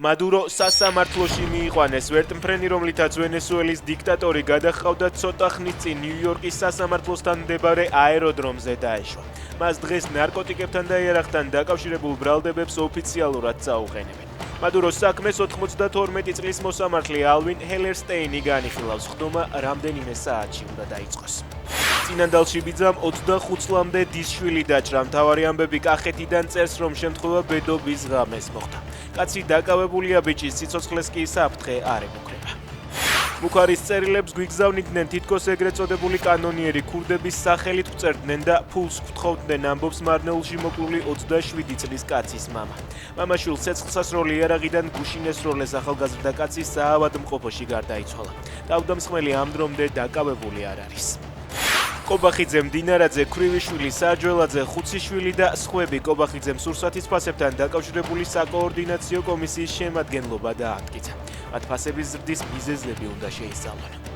მადურო სასამართლოში მიიყვანეს ვერტმფრენი, რომლითაც ვენესუელის დიქტატორი გადაჰყავდა ცოტა ხნის წინ ნიუ-იორკის სასამართლოსთან მდებარე აეროდრომზე დაეშვა. მას დღეს ნარკოტიკებთან და იარაღთან დაკავშირებულ ბრალდებებს ოფიციალურად წაუყენებენ. მადუროს საქმეს 92 წლის მოსამართლე ალვინ ჰელერსტეინი განიხილავს, ხდომა რამდენიმე საათში უნდა დაიწყოს. წინანდალში ბიძამ 25 წლამდე დისშვილი დაჭრა. მთავარი ამბები კახეთიდან წერს, რომ შემთხვევა ბედობის ღამეს მოხდა. კაცი დაკავებულია ბიჭის სიცოცხლეს კი საფრთხე არ ემუქრება. მუქარის წერილებს გვიგზავნიდნენ თითქოს ეგრეთ წოდებული კანონიერი ქურდების სახელით წერდნენ და ფულს გთხოვდნენ, ამბობს მარნეულში მოკლული 27 წლის კაცის მამა. მამაშვილს ცეცხლსასროლი იარაღიდან გუშინ ესროლეს, ახალგაზრდა კაცი საავადმყოფოში გარდაიცვალა. თავდამსხმელი ამ დრომდე დაკავებული არ არის. კობახიძემ, დინარაძე, ქრივიშვილი, საჯველაძე, ხუციშვილი და სხვები კობახიძემ სურსათის ფასებთან დაკავშირებული საკოორდინაციო კომისიის შემადგენლობა დაამტკიცა. მათ ფასების ზრდის მიზეზები უნდა შეისწავლონ.